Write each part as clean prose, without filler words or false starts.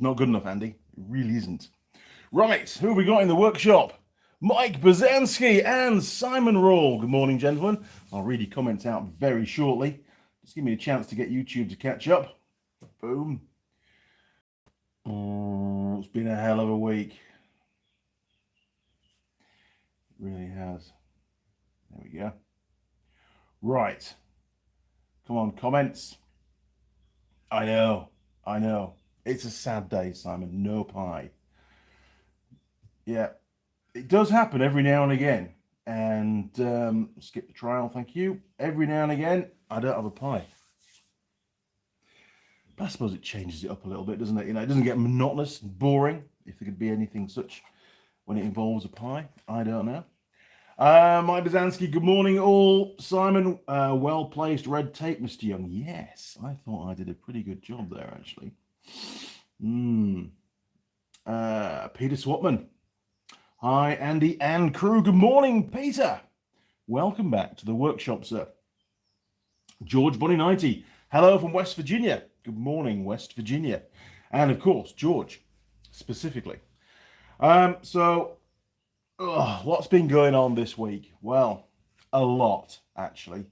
not good enough, Andy. It really isn't. Right, who have we got in the workshop? Mike Bazansky and Simon Roll. Good morning, gentlemen. I'll read your comments out very shortly. Just give me a chance to get YouTube to catch up. Boom. Oh, it's been a hell of a week. It really has. There we go. Right. Come on, comments. I know. It's a sad day, Simon. No pie. Yeah. It does happen every now and again. And skip the trial, thank you. Every now and again, I don't have a pie. But I suppose it changes it up a little bit, doesn't it? You know, it doesn't get monotonous, boring, if there could be anything such when it involves a pie. I don't know. Mike Bazansky, good morning all. Simon, well-placed red tape, Mr. Young. Yes, I thought I did a pretty good job there, actually. Peter Swatman. Hi, Andy and crew. Good morning, Peter. Welcome back to the workshop, sir. George Bunny 90. Hello from West Virginia. Good morning, West Virginia. And of course, George, specifically. What's been going on this week? Well, a lot, actually.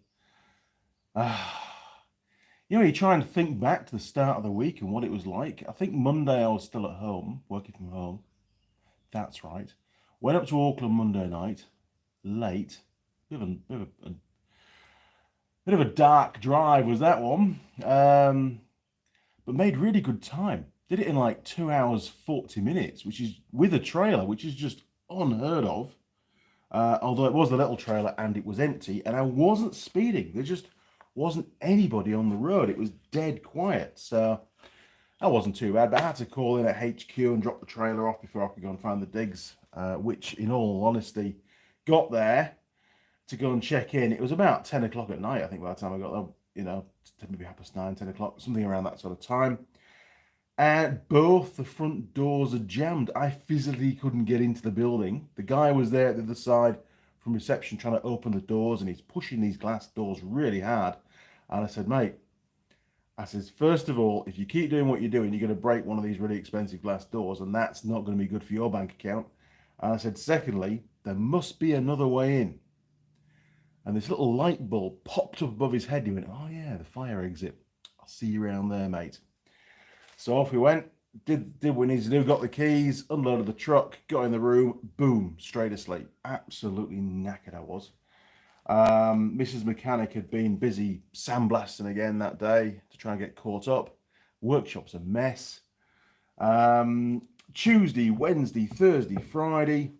You try and think back to the start of the week and what it was like. I think Monday I was still at home, working from home. That's right. Went up to Auckland Monday night, late. Bit of a dark drive was that one, but made really good time. Did it in like 2 hours 40 minutes, which is with a trailer, which is just unheard of. Although it was a little trailer and it was empty, and I wasn't speeding. There just wasn't anybody on the road. It was dead quiet, so that wasn't too bad. But I had to call in at HQ and drop the trailer off before I could go and find the digs, which, in all honesty, got there to go and check in. It was about 10 o'clock at night, I think, by the time I got there, maybe 9:30, 10 o'clock, something around that sort of time. And both the front doors are jammed. I physically couldn't get into the building. The guy was there at the other side from reception trying to open the doors, and he's pushing these glass doors really hard. And I said, mate, first of all, if you keep doing what you're doing, you're going to break one of these really expensive glass doors, and that's not going to be good for your bank account. And I said, secondly, there must be another way in. And this little light bulb popped up above his head. He went, oh yeah, the fire exit. I'll see you around there, mate. So off we went, did what we needed to do, got the keys, unloaded the truck, got in the room, boom, straight asleep. Absolutely knackered I was. Mrs. Mechanic had been busy sandblasting again that day to try and get caught up. Workshop's a mess. Tuesday, Wednesday, Thursday, Friday,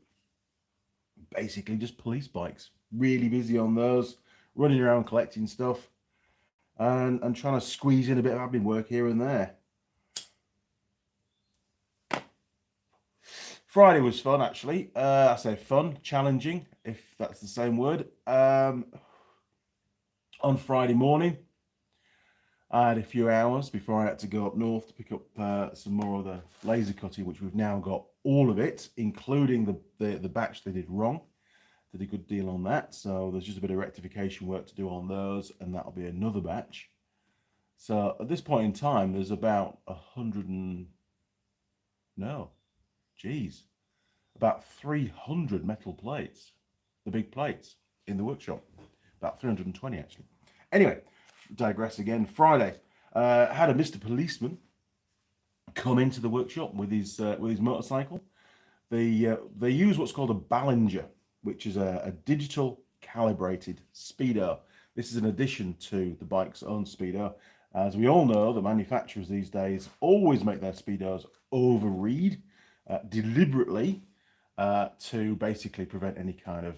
basically just police bikes. Really busy on those, running around collecting stuff and trying to squeeze in a bit of admin work here and there. Friday was fun, actually. I say fun, challenging, if that's the same word. On Friday morning, I had a few hours before I had to go up north to pick up some more of the laser cutting, which we've now got all of it, including the batch they did wrong. Did a good deal on that. So there's just a bit of rectification work to do on those, and that'll be another batch. So at this point in time, there's about 300 metal plates, the big plates in the workshop. About 320 actually. Anyway, digress again. Friday, had a Mr. Policeman come into the workshop with his motorcycle. They use what's called a Ballinger, which is a digital calibrated speedo. This is an addition to the bike's own speedo. As we all know, the manufacturers these days always make their speedos overread deliberately to basically prevent any kind of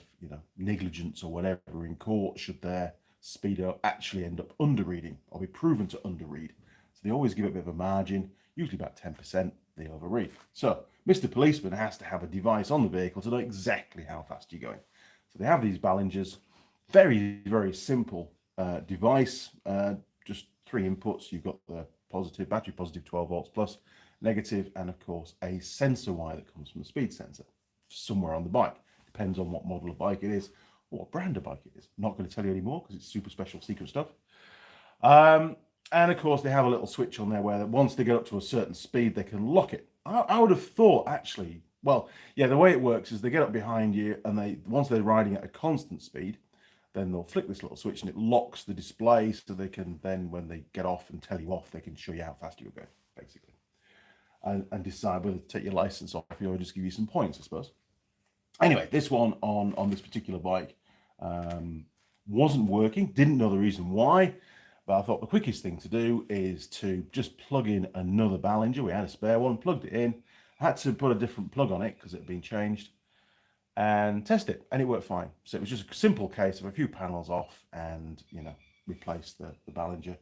negligence or whatever in court should their speedo actually end up underreading or be proven to underread. So they always give it a bit of a margin, usually about 10% they overread. So Mr. Policeman has to have a device on the vehicle to know exactly how fast you're going. So they have these Ballingers, very, very simple device, just 3 inputs. You've got the positive, battery positive 12 volts plus, negative, and of course a sensor wire that comes from the speed sensor somewhere on the bike. Depends on what model of bike it is or what brand of bike it is. I'm not going to tell you anymore because it's super special secret stuff. And of course, they have a little switch on there where once they get up to a certain speed, they can lock it. I would have thought, actually, well, yeah, the way it works is they get up behind you, and once they're riding at a constant speed, then they'll flick this little switch and it locks the display, so they can then, when they get off and tell you off, they can show you how fast you're going, basically, and decide whether to take your license off you or just give you some points, I suppose. Anyway, this one on this particular bike wasn't working. Didn't know the reason why, but I thought the quickest thing to do is to just plug in another Ballinger. We had a spare one, plugged it in. I had to put a different plug on it because it had been changed, and test it, and it worked fine. So it was just a simple case of a few panels off and, you know, replace the Ballinger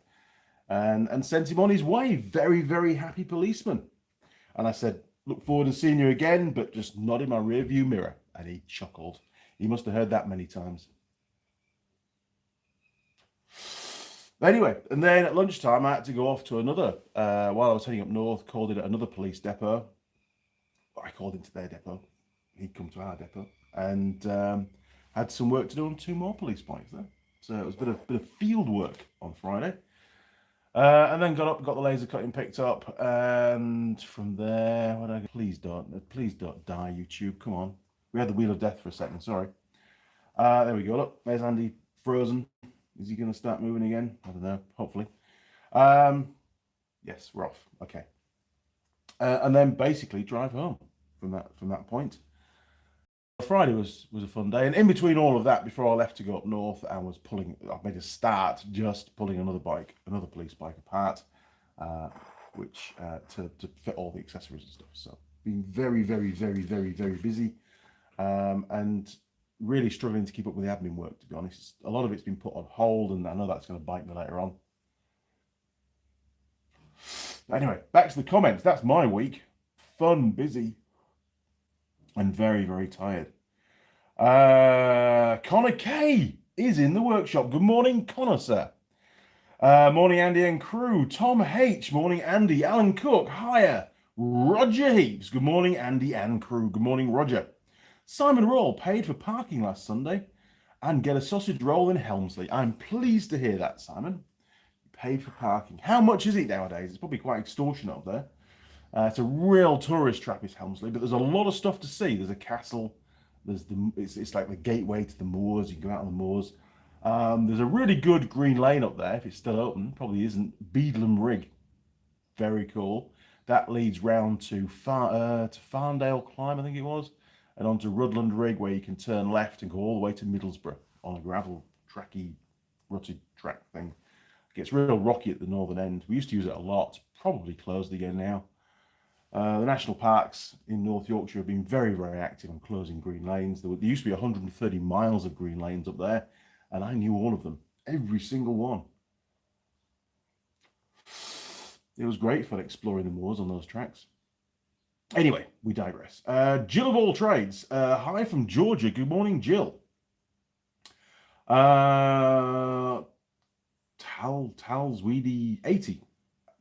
and sent him on his way. Very, very happy policeman. And I said, look forward to seeing you again, but just not in my rear view mirror. And he chuckled. He must have heard that many times. Anyway, and then at lunchtime, I had to go off to another, while I was heading up north, called in at another police depot. I called into their depot. He'd come to our depot, and had some work to do on 2 more police bikes there. So it was a bit of field work on Friday. And then got up, got the laser cutting picked up, and from there, please don't die, YouTube, come on. We had the wheel of death for a second, sorry. There we go, look, there's Andy frozen. Is he going to start moving again? I don't know, hopefully. Yes, we're off, okay. And then basically drive home from that point. Friday was a fun day, and in between all of that, before I left to go up north, I made a start just pulling another police bike apart, which to fit all the accessories and stuff. So been very, very, very, very, very busy, and really struggling to keep up with the admin work, to be honest. A lot of it's been put on hold, and I know that's going to bite me later on. Anyway, back to the comments. That's my week. Fun, busy, and very, very tired. Connor K is in the workshop. Good morning, Connor, sir. Morning, Andy and crew. Tom H. Morning, Andy. Alan Cook. Hiya. Roger Heaps. Good morning, Andy and crew. Good morning, Roger. Simon Roll paid for parking last Sunday and get a sausage roll in Helmsley. I'm pleased to hear that, Simon. You paid for parking. How much is it nowadays? It's probably quite extortionate up there. It's a real tourist trap, is Helmsley, but there's a lot of stuff to see. There's a castle. It's like the gateway to the moors. You can go out on the moors. There's a really good green lane up there, if it's still open. Probably isn't. Beedlam Rig. Very cool. That leads round to Farndale Climb, I think it was, and onto Rudland Rig, where you can turn left and go all the way to Middlesbrough on a gravel tracky, rutted track thing. It gets real rocky at the northern end. We used to use it a lot. Probably closed again now. The national parks in North Yorkshire have been very, very active on closing green lanes. There used to be 130 miles of green lanes up there, and I knew all of them, every single one. It was great fun exploring the moors on those tracks. Anyway, we digress. Jill of all trades. Hi from Georgia. Good morning, Jill. Talsweedy 80.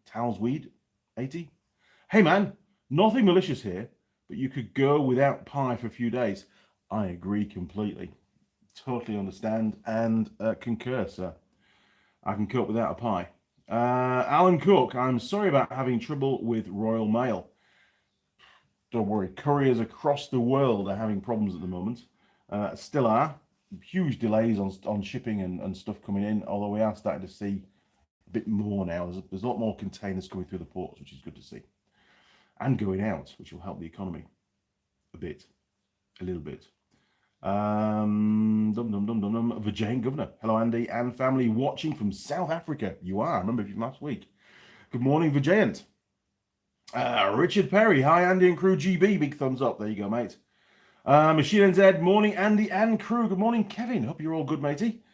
Talsweed 80. Hey man, nothing malicious here, but you could go without pie for a few days. I agree completely. Totally understand and concur, sir. I can cope without a pie. Alan Cook, I'm sorry about having trouble with Royal Mail. Don't worry, couriers across the world are having problems at the moment. Still are. Huge delays on shipping and stuff coming in, although we are starting to see a bit more now. There's a lot more containers coming through the ports, which is good to see. And going out, which will help the economy a little bit. Virgin Governor. Hello, Andy and family watching from South Africa. You are, I remember from last week. Good morning, Virgiant. Richard Perry. Hi, Andy and crew GB. Big thumbs up. There you go, mate. Machine and Zed. Morning, Andy and crew. Good morning, Kevin. Hope you're all good, matey.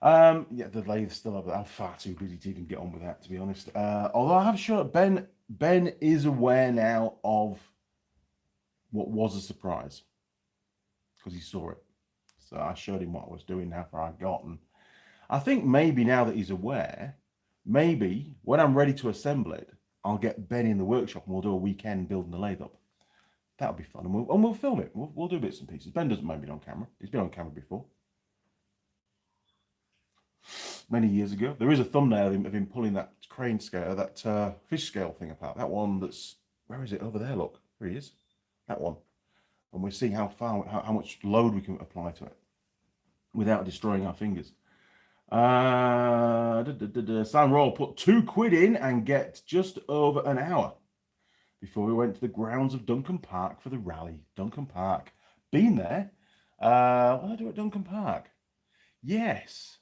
Yeah, the lathe still over there. I'm far too busy to even get on with that, to be honest. Although I have sure Ben is aware now of what was a surprise because he saw it. So I showed him what I was doing, how far I'd gotten. I think maybe now that he's aware, maybe when I'm ready to assemble it, I'll get Ben in the workshop and we'll do a weekend building the lathe up. That'll be fun, and we'll film it. We'll do bits and pieces. Ben doesn't mind being on camera. He's been on camera before. Many years ago. There is a thumbnail of him pulling that crane scale, that fish scale thing apart. That one that's, where is it? Over there, look. There he is. That one. And we're seeing how much load we can apply to it without destroying our fingers. Sam Roll put £2 in and get just over an hour before we went to the grounds of Duncan Park for the rally. Duncan Park. Been there. What did I do at Duncan Park? Yes.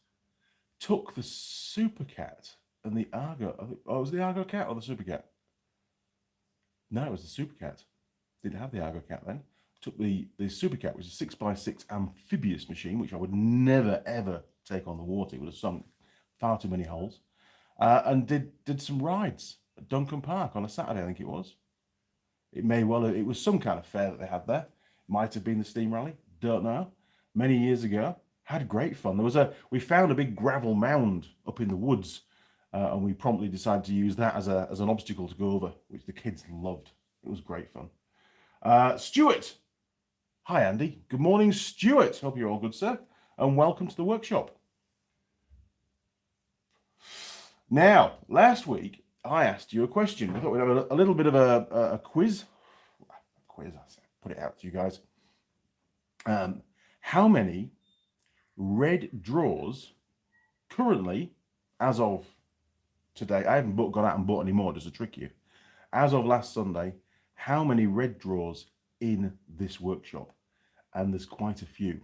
Took the Super Cat and the Argo. Oh, was it the Argo Cat or the Super Cat? No, it was the Super Cat. Didn't have the Argo Cat then. Took the Super Cat, which is a 6x6 amphibious machine, which I would never, ever take on the water. It would have sunk far too many holes. And did some rides at Duncan Park on a Saturday, I think it was. It may well have, it was some kind of fair that they had there. Might have been the steam rally, don't know. Many years ago, had great fun. We found a big gravel mound up in the woods, and we promptly decided to use that as an obstacle to go over, which the kids loved. It was great fun. Stuart. Hi, Andy. Good morning, Stuart. Hope you're all good, sir. And welcome to the workshop. Now, last week, I asked you a question. I thought we'd have a little bit of a quiz. I put it out to you guys. How many red drawers currently, as of today, I haven't gone out and bought any more just to trick you. As of last Sunday, how many red drawers in this workshop? And there's quite a few.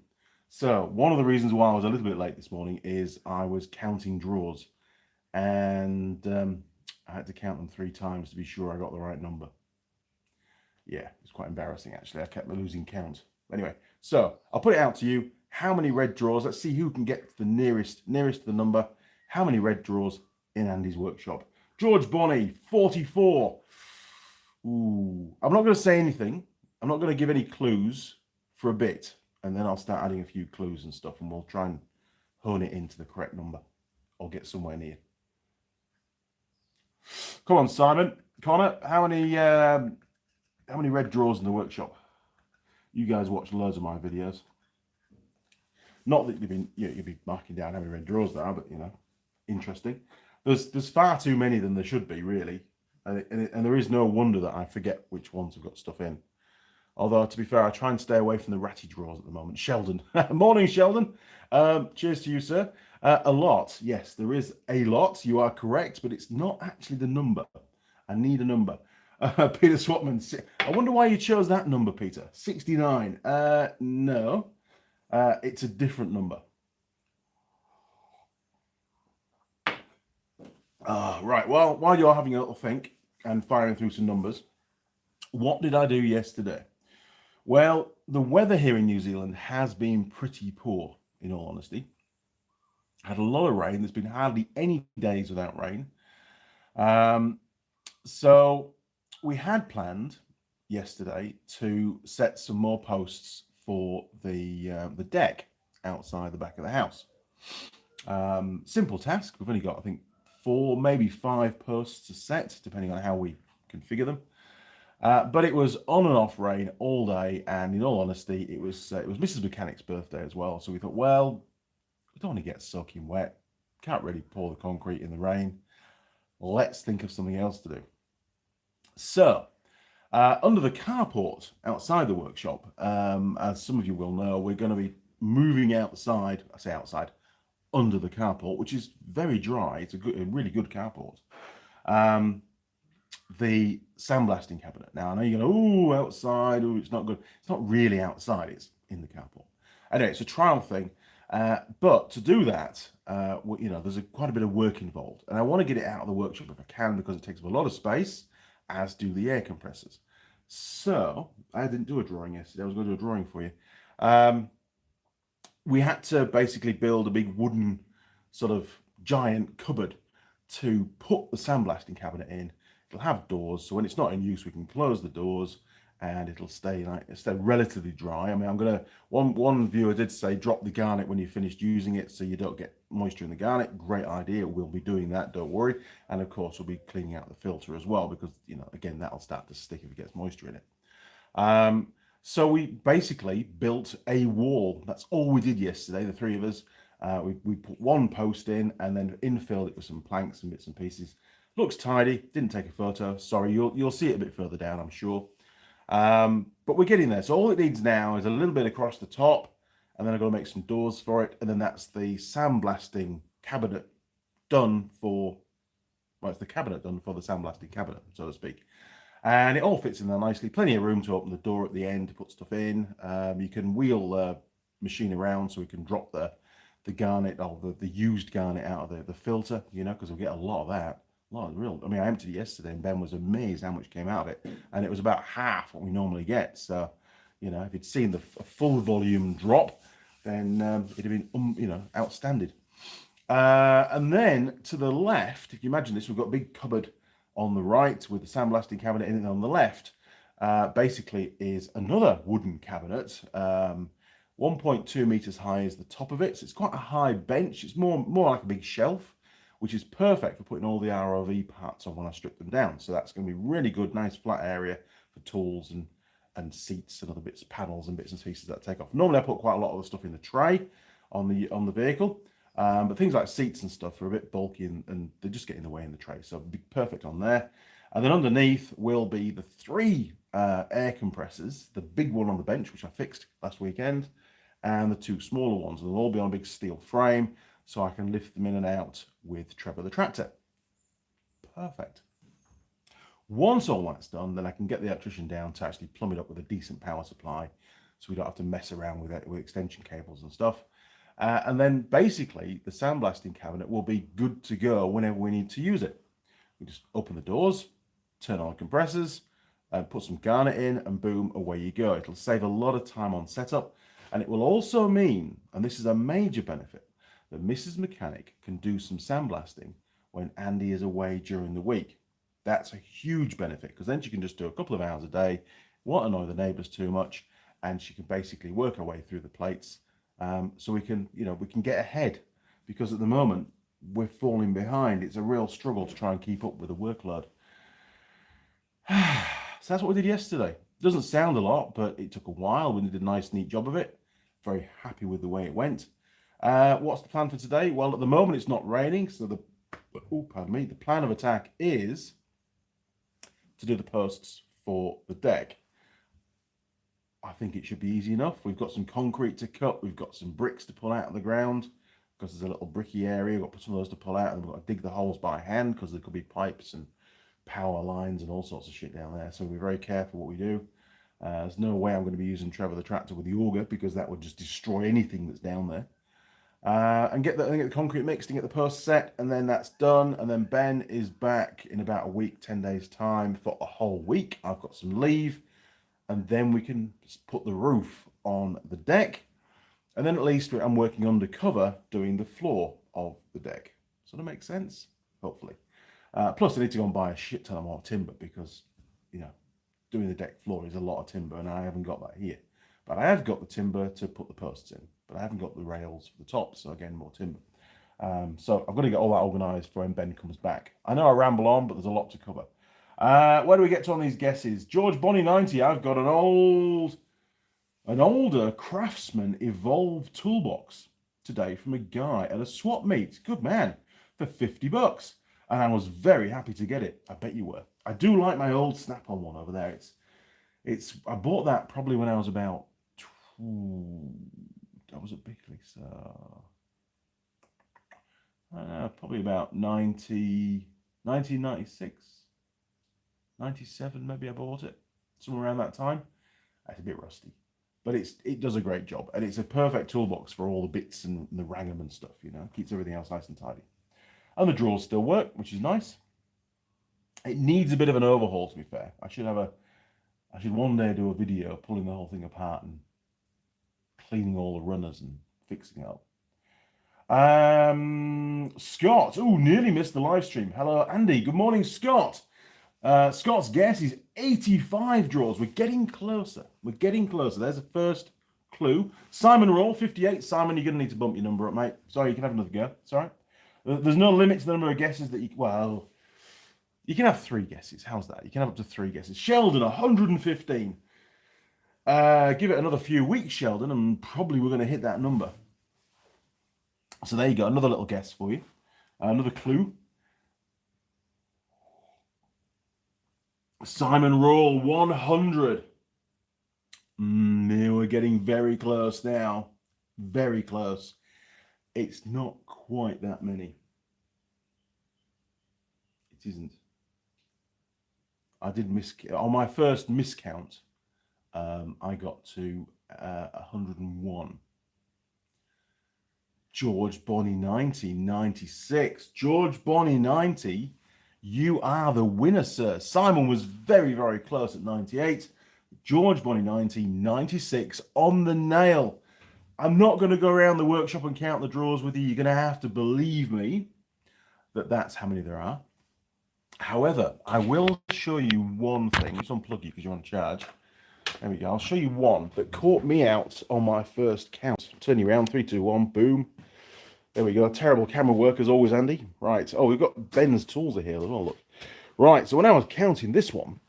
So one of the reasons why I was a little bit late this morning is I was counting drawers, and I had to count them 3 times to be sure I got the right number. Yeah, it's quite embarrassing actually. I kept losing count. Anyway, so I'll put it out to you. How many red drawers? Let's see who can get to the nearest to the number. How many red drawers in Andy's workshop? George Bonney, 44. Ooh, I'm not going to say anything. I'm not going to give any clues for a bit, and then I'll start adding a few clues and stuff, and we'll try and hone it into the correct number or get somewhere near. Come on, Simon. Connor, how many red drawers in the workshop? You guys watch loads of my videos. Not that you'd be marking down how many red drawers there are, but interesting. There's far too many than there should be, really, and there is no wonder that I forget which ones have got stuff in. Although, to be fair, I try and stay away from the ratty drawers at the moment. Sheldon. Morning, Sheldon. Cheers to you, sir. A lot. Yes, there is a lot. You are correct, but it's not actually the number. I need a number. Peter Swatman. I wonder why you chose that number, Peter. 69. No. It's a different number. Right. Well, while you're having a little think and firing through some numbers, what did I do yesterday? Well, the weather here in New Zealand has been pretty poor, in all honesty. Had a lot of rain. There's been hardly any days without rain. So we had planned yesterday to set some more posts for the deck outside the back of the house. Simple task. We've only got, I think, 4, maybe 5 posts to set, depending on how we configure them. But it was on and off rain all day, and in all honesty, it was Mrs. Mechanic's birthday as well. So we thought, well, we don't want to get soaking wet. Can't really pour the concrete in the rain. Let's think of something else to do. So, under the carport outside the workshop, as some of you will know, we're going to be moving outside. I say outside, under the carport, which is very dry. It's a really good carport. The sandblasting cabinet. Now, I know you're going, oh, outside, oh, it's not good. It's not really outside, it's in the carport. Anyway, it's a trial thing. But to do that, there's quite a bit of work involved. And I want to get it out of the workshop if I can, because it takes up a lot of space, as do the air compressors. So, I didn't do a drawing yesterday. I was going to do a drawing for you. We had to basically build a big wooden sort of giant cupboard to put the sandblasting cabinet in. It'll have doors, so when it's not in use, we can close the doors, and it'll stay relatively dry. I mean, I'm gonna. One viewer did say drop the garnet when you finished using it, so you don't get moisture in the garnet. Great idea. We'll be doing that. Don't worry. And of course, we'll be cleaning out the filter as well, because again, that'll start to stick if it gets moisture in it. So we basically built a wall. That's all we did yesterday. The 3 of us. We put 1 post in, and then infilled it with some planks and bits and pieces. Looks tidy. Didn't take a photo. Sorry, you'll see it a bit further down, I'm sure. But we're getting there. So all it needs now is a little bit across the top, and then I've got to make some doors for it, and then that's the sandblasting cabinet done for. Well, it's the cabinet done for the sandblasting cabinet, so to speak. And it all fits in there nicely. Plenty of room to open the door at the end to put stuff in. You can wheel the machine around so we can drop the garnet or the used garnet out of the filter, you know, because we'll get a lot of that. A lot of real. I mean, I emptied it yesterday, and Ben was amazed how much came out of it, and it was about half what we normally get. So, you know, if you'd seen the full volume drop, then it'd have been, you know, outstanding. And then to the left, if you imagine this, we've got a big cupboard on the right with the sandblasting cabinet in it. On the left, basically is another wooden cabinet, 1.2 meters high is the top of it. So it's quite a high bench. It's more like a big shelf, which is perfect for putting all the ROV parts on when I strip them down. So that's going to be really good, nice flat area for tools and seats and other bits, panels and bits and pieces that I take off. Normally I put quite a lot of the stuff in the tray on the vehicle, but things like seats and stuff are a bit bulky and they just get in the way in the tray. So it'll be perfect on there. And then underneath will be the 3 air compressors, the big one on the bench, which I fixed last weekend, and the 2 smaller ones. And they'll all be on a big steel frame, so I can lift them in and out with Trevor the tractor. Perfect. Once all that's done, then I can get the electrician down to actually plumb it up with a decent power supply, so we don't have to mess around with it with extension cables and stuff. And then basically the sandblasting cabinet will be good to go whenever we need to use it. We just open the doors, turn on the compressors, and put some garnet in, and boom, away you go. It'll save a lot of time on setup, and it will also mean, and this is a major benefit, that Mrs. Mechanic can do some sandblasting when Andy is away during the week. That's a huge benefit, because then she can just do a couple of hours a day, won't annoy the neighbours too much, and she can basically work her way through the plates. So we can, you know, we can get ahead, because at the moment we're falling behind. It's a real struggle to try and keep up with the workload. So that's what we did yesterday. Doesn't sound a lot, but it took a while. We did a nice, neat job of it. Very happy with the way it went. What's the plan for today? Well, at the moment it's not raining, so the plan of attack is to do the posts for the deck. I think it should be easy enough. We've got some concrete to cut. We've got some bricks to pull out of the ground because there's a little bricky area. We've got some of those to pull out, and we've got to dig the holes by hand because there could be pipes and power lines and all sorts of shit down there. So we're very careful what we do. There's no way I'm going to be using Trevor the tractor with the auger, because that would just destroy anything that's down there. And get the concrete mixed and get the posts set, and then that's done. And then Ben is back in about a week, 10 days time for a whole week. I've got some leave, and then we can put the roof on the deck. And then at least I'm working undercover doing the floor of the deck. So that makes sense, hopefully. Plus I need to go and buy a shit ton of more timber, because, you know, doing the deck floor is a lot of timber, and I haven't got that here. But I have got the timber to put the posts in, but I haven't got the rails for the top, so again, more timber. So I've got to get all that organised for when Ben comes back. I know I ramble on, but there's a lot to cover. Where do we get to on these guesses? George Bonnie 90, I've got an older Craftsman Evolved toolbox today from a guy at a swap meet. Good man, for $50. And I was very happy to get it. I bet you were. I do like my old Snap-on one over there. I bought that probably when I was about, I was at Bickley, so I don't know, probably about 1996, 97 maybe I bought it, somewhere around that time. It's a bit rusty, but it does a great job, and it's a perfect toolbox for all the bits and the rangum and stuff, you know, keeps everything else nice and tidy. And the drawers still work, which is nice. It needs a bit of an overhaul, to be fair. I should one day do a video pulling the whole thing apart and cleaning all the runners and fixing it up. Scott, nearly missed the live stream. Hello, Andy. Good morning, Scott. Scott's guess is 85 drawers. We're getting closer. There's the first clue. Simon Roll, 58. Simon, you're going to need to bump your number up, mate. Sorry, you can have another go. It's all right. There's no limit to the number of guesses that you can have 3 guesses. How's that? You can have up to 3 guesses. Sheldon, 115. Give it another few weeks, Sheldon, and probably we're going to hit that number. So there you go. Another little guess for you. Another clue. Simon Roll 100. We're getting very close now. Very close. It's not quite that many. It isn't. I did miss on my first miscount. I got to 101. George Bonnie 90, 96. George Bonnie 90, you are the winner, sir. Simon was very, very close at 98. George Bonnie 90, 96 on the nail. I'm not going to go around the workshop and count the draws with you. You're going to have to believe me that that's how many there are. However, I will show you one thing. Just unplug you because you're on charge. There we go. I'll show you one that caught me out on my first count. Turn you around. 3, 2, 1. Boom. There we go. Terrible camera work as always, Andy. Right. Oh, we've got Ben's tools here as well. Look. Right. So when I was counting this one,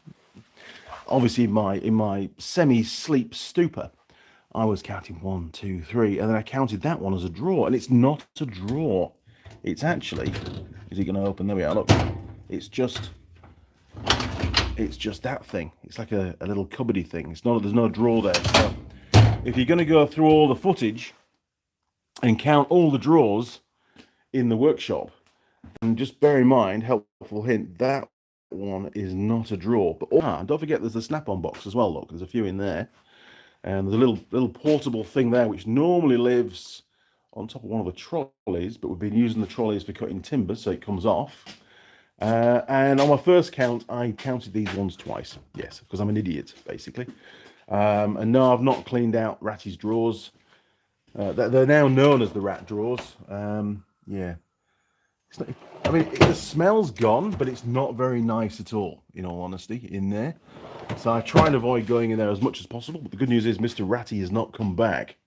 obviously in my semi-sleep stupor, I was counting 1, 2, 3, and then I counted that one as a draw, and it's not a draw. It's actually, is it going to open? There we are. Look. It's just that thing. It's like a little cupboardy thing. It's not. There's no drawer there. So if you're going to go through all the footage and count all the drawers in the workshop, and just bear in mind, helpful hint, that one is not a drawer. But don't forget, there's the snap-on box as well. Look, there's a few in there, and there's a little portable thing there which normally lives on top of one of the trolleys, but we've been using the trolleys for cutting timber, so it comes off. And on my first count, I counted these ones twice. Yes, because I'm an idiot, basically. And no, I've not cleaned out Ratty's drawers. They're now known as the rat drawers. Yeah. It's not, I mean, the smell's gone, but it's not very nice at all, in all honesty, in there. So I try and avoid going in there as much as possible. But the good news is Mr. Ratty has not come back,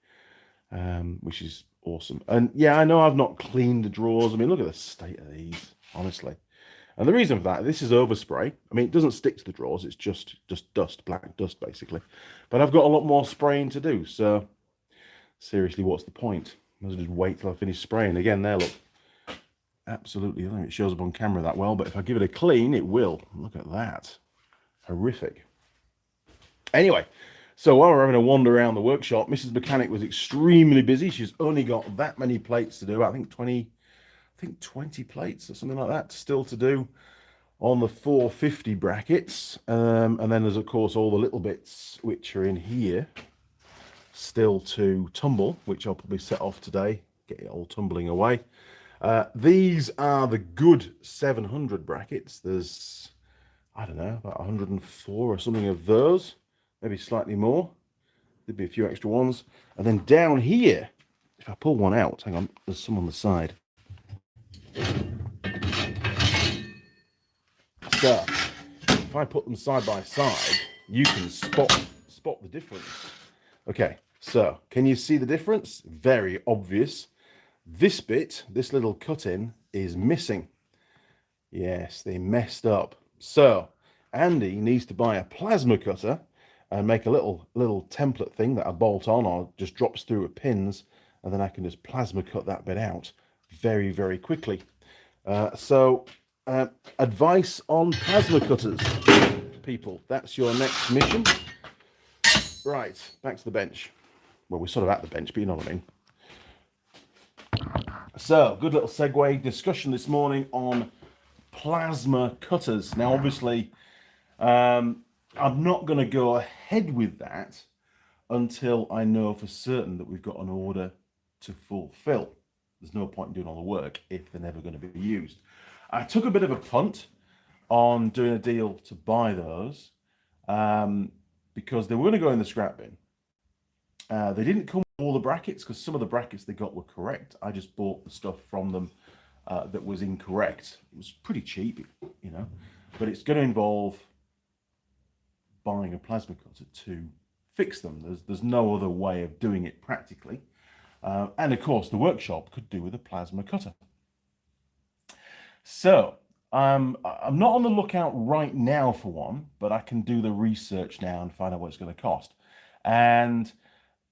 which is awesome. And yeah, I know I've not cleaned the drawers. I mean, look at the state of these, honestly. And the reason for that, this is overspray. I mean, it doesn't stick to the drawers. It's just dust, black dust, basically. But I've got a lot more spraying to do. So, seriously, what's the point? Might as well just wait till I finish spraying. Again, there, look. Absolutely. I don't think it shows up on camera that well. But if I give it a clean, it will. Look at that. Horrific. Anyway, so while we're having a wander around the workshop, Mrs. Mechanic was extremely busy. She's only got that many plates to do. I think 20 plates or something like that still to do on the 450 brackets, and then there's of course all the little bits which are in here still to tumble, which I'll probably set off today, get it all tumbling away. These are the good 700 brackets. There's, I don't know, about 104 or something of those, maybe slightly more. There'd be a few extra ones. And then down here, if I pull one out, hang on, there's some on the side. So, if I put them side by side, you can spot the difference. Okay, so can you see the difference? Very obvious. This bit, this little cut-in, is missing. Yes, they messed up. So, Andy needs to buy a plasma cutter and make a little template thing that I bolt on or just drops through with pins, and then I can just plasma cut that bit out very, very quickly. Advice on plasma cutters, people. That's your next mission. Right, back to the bench. Well, we're sort of at the bench, but you know what I mean. So, good little segue discussion this morning on plasma cutters. Now, obviously, I'm not going to go ahead with that until I know for certain that we've got an order to fulfill. There's no point in doing all the work if they're never going to be used. I took a bit of a punt on doing a deal to buy those because they were going to go in the scrap bin. They didn't come with all the brackets because some of the brackets they got were correct. I just bought the stuff from them that was incorrect. It was pretty cheap, you know, but it's going to involve buying a plasma cutter to fix them. There's no other way of doing it practically. And of course, the workshop could do with a plasma cutter. So I'm not on the lookout right now for one, but I can do the research now and find out what it's going to cost. And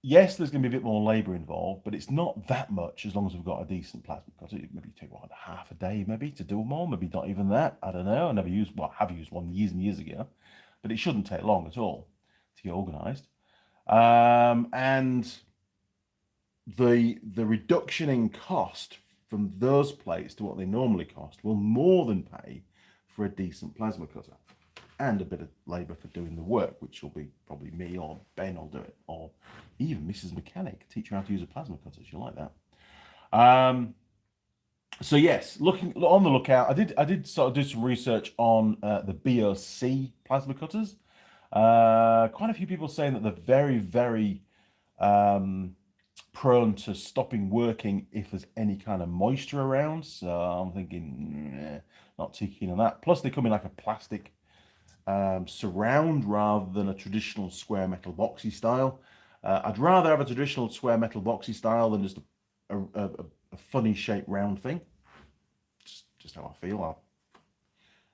yes, there's going to be a bit more labor involved, but it's not that much as long as we've got a decent plasma cutter. It maybe take half a day maybe to do them all, maybe not even that. I don't know. I have used one years and years ago. but it shouldn't take long at all to get organised. And the reduction in cost from those plates to what they normally cost will more than pay for a decent plasma cutter and a bit of labour for doing the work, which will be probably me or Ben will do it, or even Mrs. Mechanic, teach you how to use a plasma cutter. She'll like that. So yes, looking on the lookout. I did sort of do some research on the BOC plasma cutters. Quite a few people saying that they're very, very prone to stopping working if there's any kind of moisture around. So I'm thinking, not too keen on that. Plus, they come in like a plastic surround rather than a traditional square metal boxy style. I'd rather have a traditional square metal boxy style than just a funny shaped round thing. Just how I feel. Our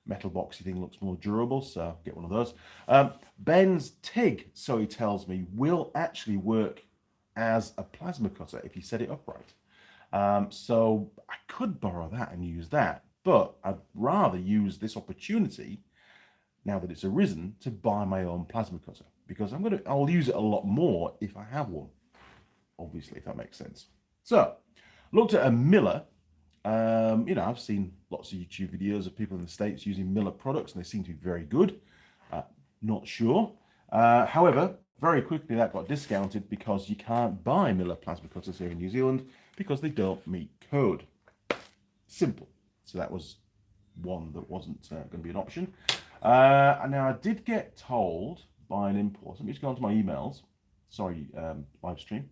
metal boxy thing looks more durable, so get one of those. Ben's TIG, so he tells me, will actually work as a plasma cutter if you set it upright. So I could borrow that and use that, but I'd rather use this opportunity now that it's arisen to buy my own plasma cutter, because I'll use it a lot more if I have one, obviously, if that makes sense. So looked at a Miller. I've seen lots of YouTube videos of people in the States using Miller products, and they seem to be very good. Not sure. However, very quickly that got discounted because you can't buy Miller plasma cutters here in New Zealand because they don't meet code. Simple. So that was one that wasn't going to be an option. And now I did get told by an import. Let me just go onto my emails. Sorry, live stream.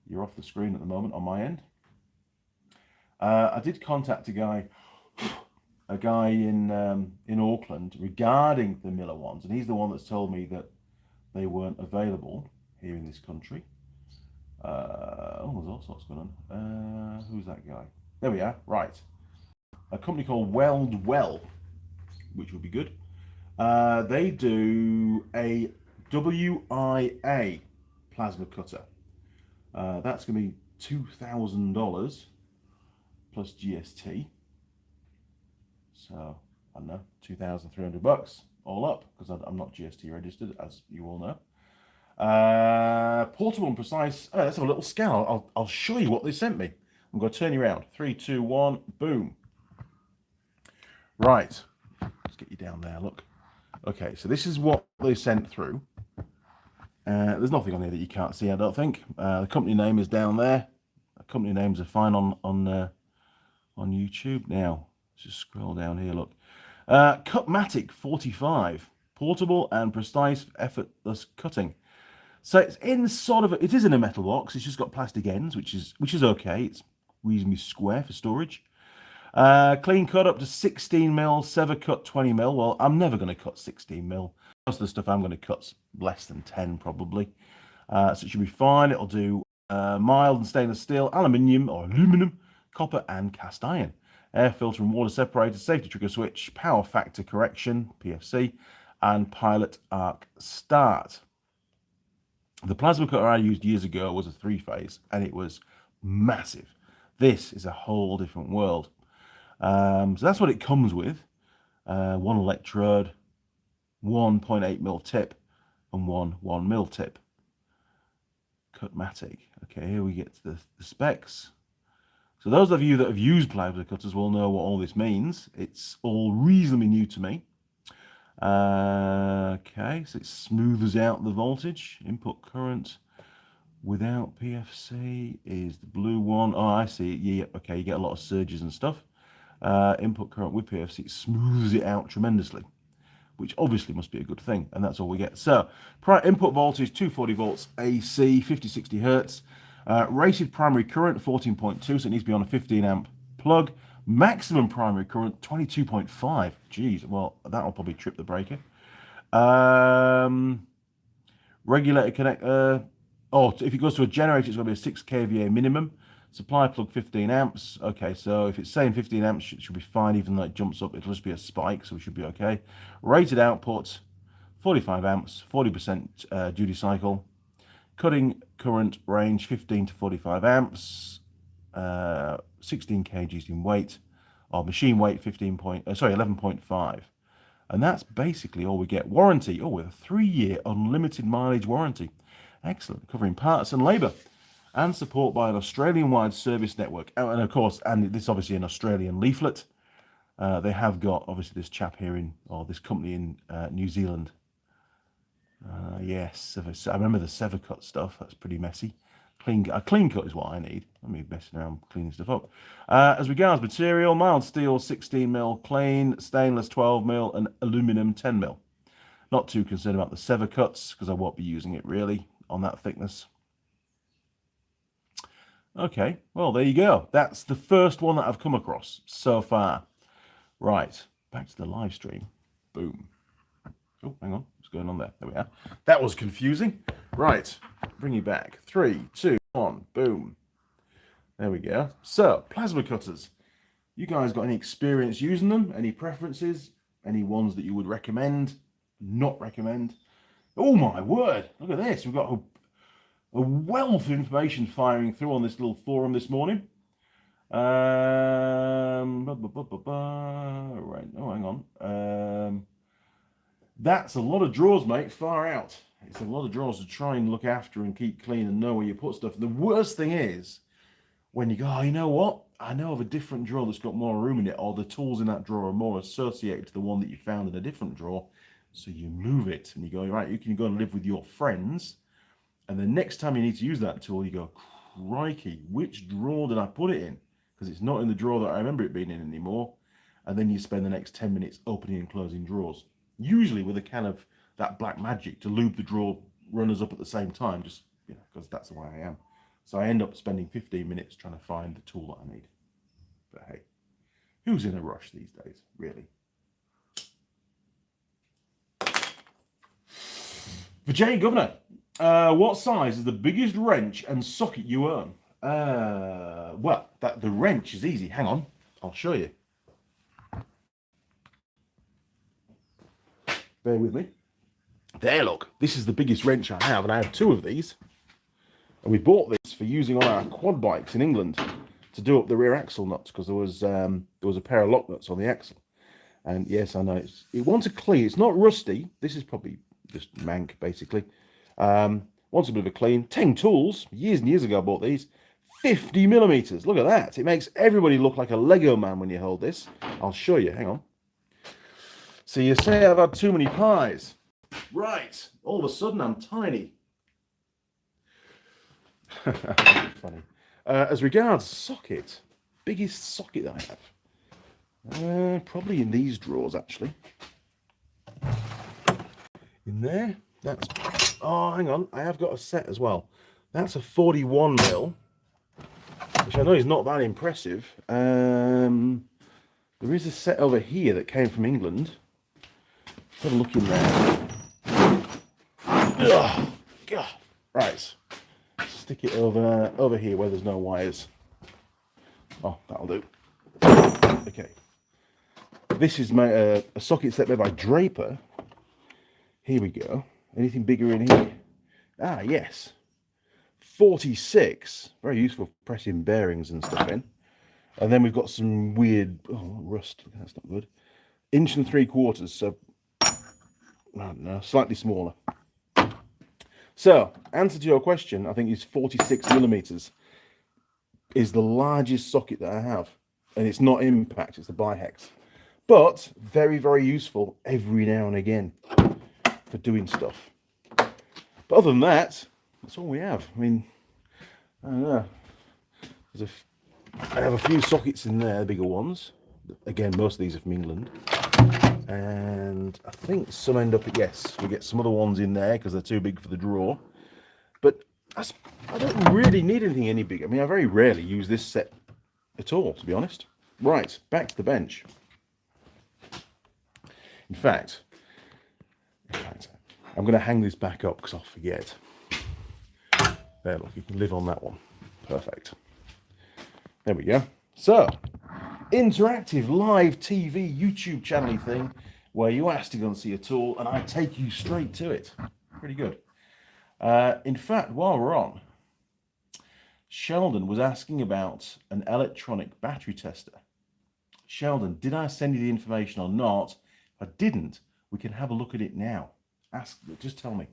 You're off the screen at the moment on my end. I did contact a guy in Auckland regarding the Miller ones, and he's the one that's told me that they weren't available here in this country. There's all sorts going on. Who's that guy? There we are. Right. A company called Weld Well, which would be good. They do a WIA plasma cutter. That's going to be $2,000 plus GST. So I don't know, $2,300 all up, because I'm not GST registered, as you all know. Portable and precise. Oh, let's have a little scan. I'll show you what they sent me. I'm going to turn you around. 3, 2, 1, boom. Right. Let's get you down there. Look. Okay, so this is what they sent through. There's nothing on here that you can't see, I don't think. The company name is down there. The company names are fine on YouTube. Now, let's just scroll down here. Look. Cutmatic 45, portable and precise, effortless cutting. So it's in it is in a metal box. It's just got plastic ends, which is okay. It's reasonably square for storage. Clean cut up to 16mm, sever cut 20mm. Well, I'm never going to cut 16mm. Most of the stuff I'm going to cut's less than 10 probably. So it should be fine. It'll do mild and stainless steel, aluminium or aluminum, copper and cast iron. Air filter and water separator, safety trigger switch, power factor correction, PFC, and pilot arc start. The plasma cutter I used years ago was a 3-phase, and it was massive. This is a whole different world. So that's what it comes with. One electrode, 1.8mm tip, and one 1mm tip. Cutmatic. Okay, here we get to the specs. So those of you that have used plasma cutters will know what all this means. It's all reasonably new to me. Okay, so it smooths out the voltage. Input current without PFC is the blue one. Oh, I see. Yeah, okay, you get a lot of surges and stuff. Input current with PFC, it smooths it out tremendously, which obviously must be a good thing, and that's all we get. So, input voltage 240 volts AC, 50-60 hertz. Rated primary current 14.2, so it needs to be on a 15 amp plug. Maximum primary current 22.5. Geez, well, that'll probably trip the breaker. Regulator connector. If it goes to a generator, it's going to be a 6 kVA minimum. Supply plug 15 amps. Okay, so if it's saying 15 amps, it should be fine. Even though it jumps up, it'll just be a spike, so we should be okay. Rated output 45 amps, 40% duty cycle. Cutting current range 15 to 45 amps, 16 kgs in weight, or machine weight 11.5. And that's basically all we get. Warranty, oh, with a 3-year unlimited mileage warranty. Excellent, covering parts and labour. And support by an Australian-wide service network. Oh, and of course, and this is obviously an Australian leaflet. They have got, obviously, this chap here or this company in New Zealand. Yes, I remember the Severcut stuff. That's pretty messy. A clean cut is what I need. Let me messing around cleaning stuff up. As regards material, mild steel 16mm, plain stainless 12mm, and aluminium 10mm. Not too concerned about the Severcuts because I won't be using it really on that thickness. Okay, well, there you go. That's the first one that I've come across so far. Right, back to the live stream. Boom. Oh, hang on. What's going on there? There we are. That was confusing. Right, bring you back. 3, 2, 1. Boom. There we go. So, plasma cutters. You guys got any experience using them? Any preferences? Any ones that you would recommend? Not recommend? Oh my word. Look at this. We've got a wealth of information firing through on this little forum this morning. Right. Oh, hang on. That's a lot of drawers, mate. Far out. It's a lot of drawers to try and look after and keep clean and know where you put stuff. The worst thing is when you go, oh, you know what? I know of a different drawer that's got more room in it, or the tools in that drawer are more associated to the one that you found in a different drawer. So you move it and you go, right, you can go and live with your friends. And the next time you need to use that tool, you go, crikey, which drawer did I put it in? Because it's not in the drawer that I remember it being in anymore. And then you spend the next 10 minutes opening and closing drawers. Usually with a can of that black magic to lube the drawer runners up at the same time, just, you know, because that's the way I am. So I end up spending 15 minutes trying to find the tool that I need. But hey, who's in a rush these days, really? Virginia Governor, what size is the biggest wrench and socket you own? Well, the wrench is easy. Hang on, I'll show you. Bear with me. There, look. This is the biggest wrench I have, and I have 2 of these. And we bought this for using on our quad bikes in England to do up the rear axle nuts because there was a pair of lock nuts on the axle. And yes, I know it wants a clean. It's not rusty. This is probably just mank, basically. Wants a bit of a clean. 10 tools. Years and years ago I bought these. 50mm. Look at that. It makes everybody look like a Lego man when you hold this. I'll show you. Hang on. So you say I've had too many pies. Right. All of a sudden I'm tiny. Funny. As regards socket, biggest socket I have. Probably in these drawers, actually. In there. That's... Oh, hang on. I have got a set as well. That's a 41mm, which I know is not that impressive. There is a set over here that came from England. Have a look in there. Ugh, God. Right. Stick it over here where there's no wires. Oh, that'll do. Okay. This is my a socket set made by Draper. Here we go. Anything bigger in here? Ah, yes. 46. Very useful for pressing bearings and stuff in. And then we've got some weird rust. That's not good. 1 3/4 inches. So I don't know, slightly smaller. So, answer to your question, I think is 46mm is the largest socket that I have. And it's not impact, it's the bihex. But very, very useful every now and again for doing stuff. But other than that, that's all we have. I mean, I don't know. I have a few sockets in there, bigger ones. Again, most of these are from England. And I think some end up, yes, we get some other ones in there because they're too big for the drawer. But I don't really need anything any bigger. I mean, I very rarely use this set at all, to be honest. Right, back to the bench. In fact, I'm going to hang this back up because I'll forget. There, look, you can live on that one. Perfect. There we go. So, interactive live TV YouTube channel thing where you ask to go and see a tool and I take you straight to it. Pretty good. In fact, while we're on, Sheldon was asking about an electronic battery tester. Sheldon, did I send you the information or not? If I didn't, we can have a look at it now. Just tell me.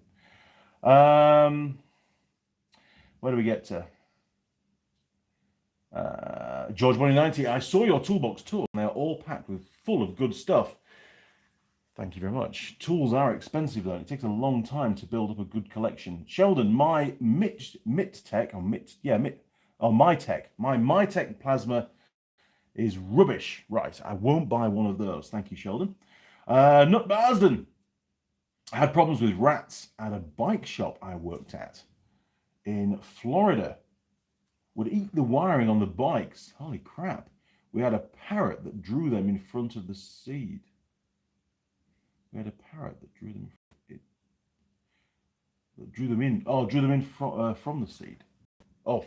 Where do we get to? George 190, I saw your toolbox tour. They're all packed with full of good stuff. Thank you very much. Tools are expensive though. It takes a long time to build up a good collection. Sheldon, my MyTech plasma is rubbish. Right, I won't buy one of those. Thank you, Sheldon. Nut Marsden, I had problems with rats at a bike shop I worked at in Florida. Would eat the wiring on the bikes. Holy crap. We had a parrot that drew them in front of the seed. We had a parrot that drew them from the seed. Oh,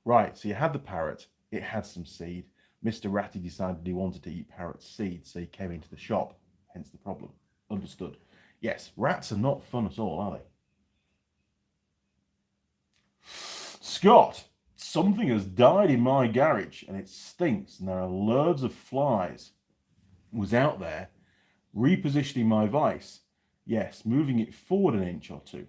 right. So you had the parrot. It had some seed. Mr. Ratty decided he wanted to eat parrot seed, so he came into the shop. Hence the problem. Understood. Yes, rats are not fun at all, are they? Scott, something has died in my garage and it stinks and there are loads of flies. Was out there repositioning my vise. Yes, moving it forward an inch or two.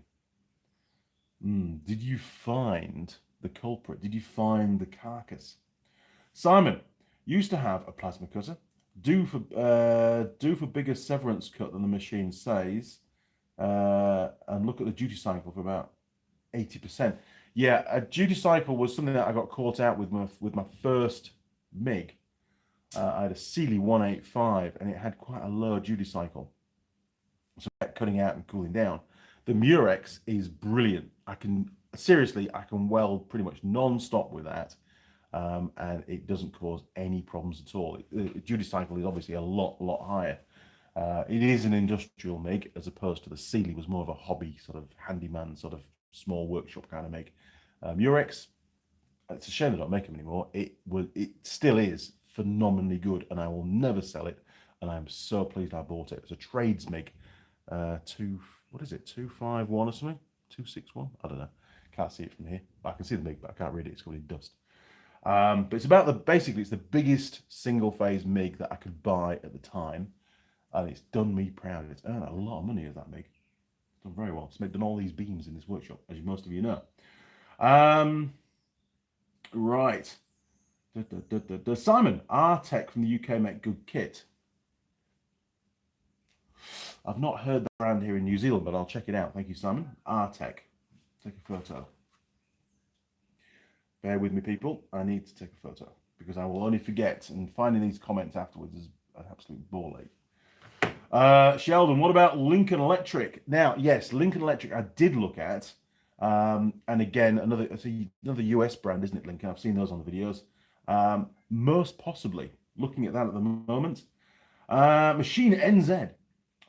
Did you find the culprit? Did you find the carcass? Simon, used to have a plasma cutter. Due for bigger severance cut than the machine says. And look at the duty cycle for about 80%. Yeah, a duty cycle was something that I got caught out with my first MIG. I had a Sealy 185 and it had quite a low duty cycle. So I kept cutting out and cooling down. The Murex is brilliant. I can weld pretty much non-stop with that. And it doesn't cause any problems at all. The duty cycle is obviously a lot higher. It is an industrial MIG as opposed to the Sealy was more of a hobby sort of handyman sort of small workshop kind of MIG. Murex, it's a shame they don't make them anymore. It still is phenomenally good, and I will never sell it. And I'm so pleased I bought it. It's a trades MIG, 251 or something, 261. I don't know. Can't see it from here. I can see the MIG, but I can't read it. It's covered in dust. But it's about basically it's the biggest single phase MIG that I could buy at the time, and it's done me proud. It's earned a lot of money as that MIG. It's done very well. It's done all these beams in this workshop, as most of you know. Right. Simon, R-Tech from the UK make good kit. I've not heard that around here in New Zealand, but I'll check it out. Thank you, Simon. R-Tech. Take a photo. Bear with me, people. I need to take a photo because I will only forget, and finding these comments afterwards is an absolute ball ache. Sheldon, what about Lincoln Electric? Now, yes, Lincoln Electric I did look at. And again, another US brand, isn't it, Lincoln? I've seen those on the videos. Most possibly looking at that at the moment. Machine NZ.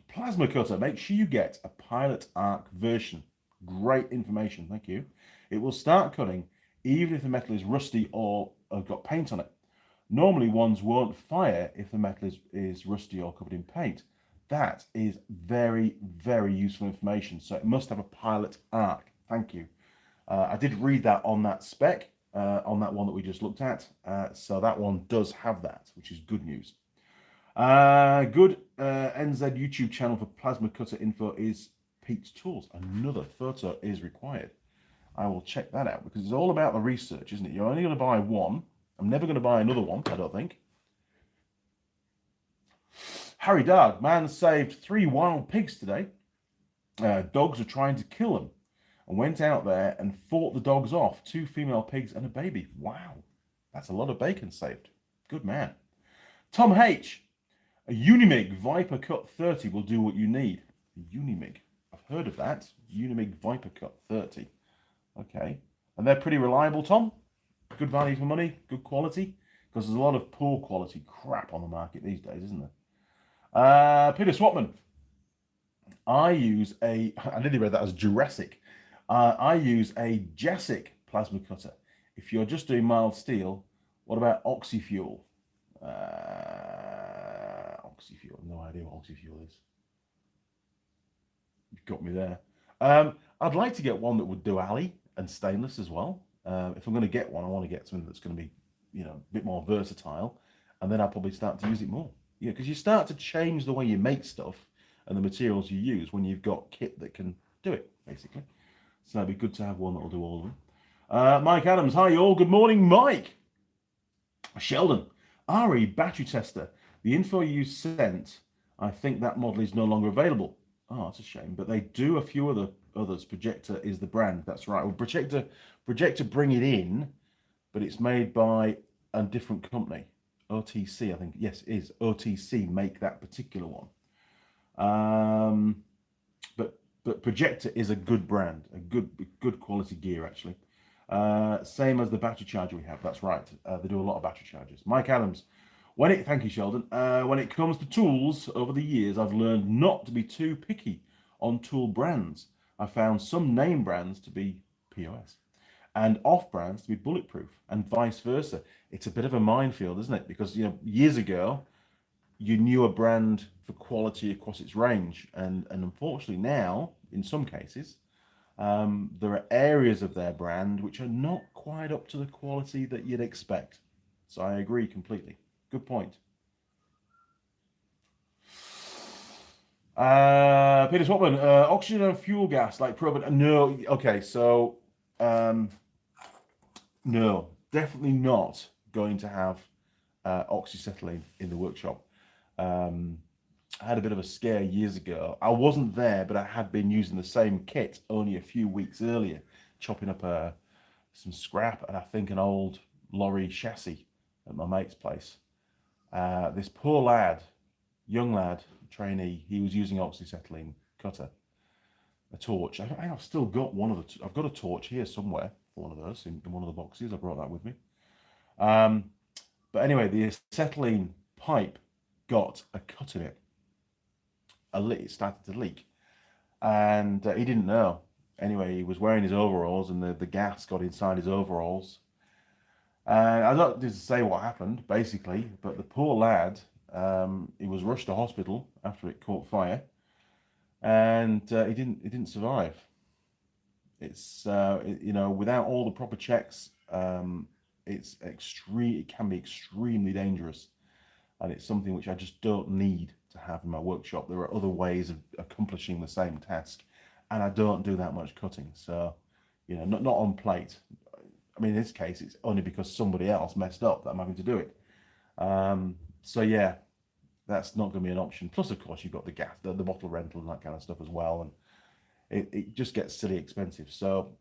Plasma cutter. Make sure you get a Pilot Arc version. Great information. Thank you. It will start cutting even if the metal is rusty or got paint on it. Normally ones won't fire if the metal is rusty or covered in paint. That is very, very useful information. So it must have a Pilot Arc. Thank you. I did read that on that spec, on that one that we just looked at. So that one does have that, which is good news. Good NZ YouTube channel for plasma cutter info is Pete's Tools. Another photo is required. I will check that out because it's all about the research, isn't it? You're only going to buy one. I'm never going to buy another one, I don't think. Harry Dog, man saved 3 wild pigs today. Dogs are trying to kill them and went out there and fought the dogs off. 2 female pigs and a baby. Wow, that's a lot of bacon saved. Good man. Tom H, a Unimig Viper Cut 30 will do what you need. A Unimig, I've heard of that. Unimig Viper Cut 30. Okay, and they're pretty reliable, Tom. Good value for money, good quality, because there's a lot of poor quality crap on the market these days, isn't there? Peter Swatman, I nearly read that as Jurassic. I a Jasic plasma cutter. If you're just doing mild steel, what about oxyfuel? Oxyfuel, no idea what oxyfuel is. You've got me there. I'd like to get one that would do alley and stainless as well. If I'm going to get one, I want to get something that's going to be, a bit more versatile, and then I'll probably start to use it more. because you start to change the way you make stuff and the materials you use when you've got kit that can do it, basically. So it'd be good to have one that'll do all of them. Mike Adams, hi all, good morning, Mike. Sheldon, RE battery tester. The info you sent, I think that model is no longer available. Oh, that's a shame. But they do a few others. Projector is the brand. That's right. Well, Projector bring it in, but it's made by a different company. OTC, I think. Yes, it is. OTC make that particular one. But Projector is a good brand, a good quality gear actually. Same as the battery charger we have. That's right. They do a lot of battery chargers. Mike Adams. Thank you, Sheldon. When it comes to tools, over the years, I've learned not to be too picky on tool brands. I found some name brands to be POS and off brands to be bulletproof and vice versa. It's a bit of a minefield, isn't it? Because, years ago, you knew a brand for quality across its range. And unfortunately now, in some cases, there are areas of their brand which are not quite up to the quality that you'd expect. So I agree completely. Good point. Peter Swatman, oxygen and fuel gas like propane. No, okay, so no, definitely not going to have oxyacetylene in the workshop. I had a bit of a scare years ago. I wasn't there, but I had been using the same kit only a few weeks earlier, chopping up some scrap and I think an old lorry chassis at my mate's place. This poor lad, young lad, trainee, he was using oxyacetylene cutter, a torch. I've still got one of the. I've got a torch here somewhere, one of those in one of the boxes. I brought that with me. But anyway, the acetylene pipe got a cut in it. It started to leak, and he didn't know. Anyway, he was wearing his overalls, and the gas got inside his overalls. And I don't need to say what happened, basically, but the poor lad, he was rushed to hospital after it caught fire, and he didn't survive. It's without all the proper checks, it can be extremely dangerous, and it's something which I just don't need to have in my workshop. There are other ways of accomplishing the same task, and I don't do that much cutting, so not on plate. I mean, in this case, it's only because somebody else messed up that I'm having to do it. So yeah, that's not going to be an option. Plus, of course, you've got the gas, the bottle rental and that kind of stuff as well, and it just gets silly expensive. So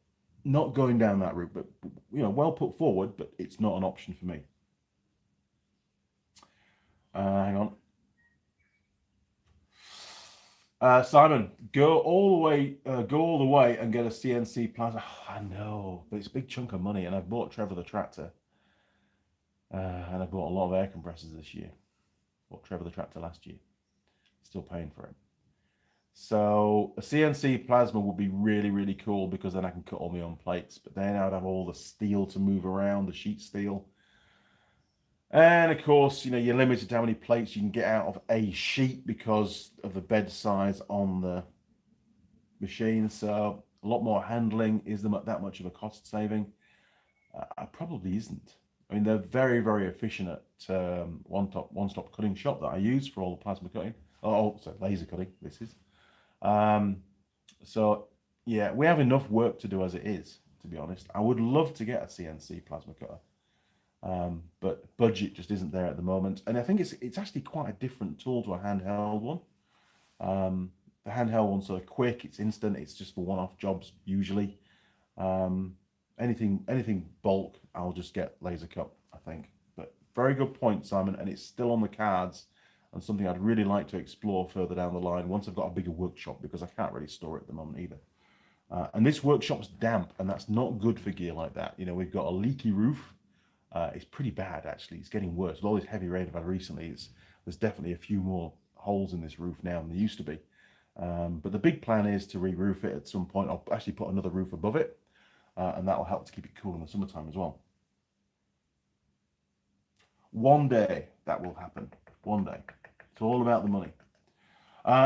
not going down that route, but well put forward, but it's not an option for me. Hang on. Simon, go all the way and get a CNC plasma. I know, but it's a big chunk of money, and I've bought Trevor the tractor, and I bought a lot of air compressors this year. Bought Trevor the tractor last year, still paying for it. So a CNC plasma would be really, really cool because then I can cut all my own plates. But then I would have all the steel to move around, the sheet steel. And of course, you're limited to how many plates you can get out of a sheet because of the bed size on the machine. So a lot more handling. Is there that much of a cost saving? Probably isn't. I mean, they're very, very efficient at one-stop cutting shop that I use for all the plasma cutting. So laser cutting, this is. So yeah, we have enough work to do as it is, to be honest. I would love to get a CNC plasma cutter. But budget just isn't there at the moment, and I think it's actually quite a different tool to a handheld one. The handheld one's sort of quick, it's instant, it's just for one-off jobs usually. Anything bulk, I'll just get laser cut, I think. But very good point, Simon, and it's still on the cards and something I'd really like to explore further down the line once I've got a bigger workshop, because I can't really store it at the moment either. And this workshop's damp, and that's not good for gear like that. We've got a leaky roof. It's pretty bad, actually. It's getting worse. With all this heavy rain I've had recently, there's definitely a few more holes in this roof now than there used to be. But the big plan is to re-roof it at some point. I'll actually put another roof above it, and that will help to keep it cool in the summertime as well. One day that will happen. One day. It's all about the money.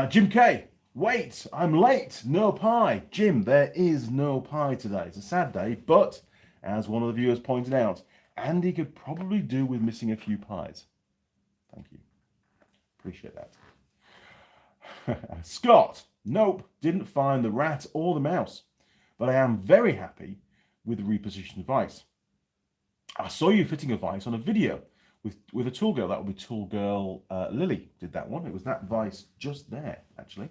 Jim K. Wait, I'm late. No pie. Jim, there is no pie today. It's a sad day, but as one of the viewers pointed out, Andy could probably do with missing a few pies. Thank you. Appreciate that. Scott, nope, didn't find the rat or the mouse, but I am very happy with the repositioned vise. I saw you fitting a vise on a video with a Tool Girl. That would be Tool Girl Lilli did that one. It was that vise just there, actually.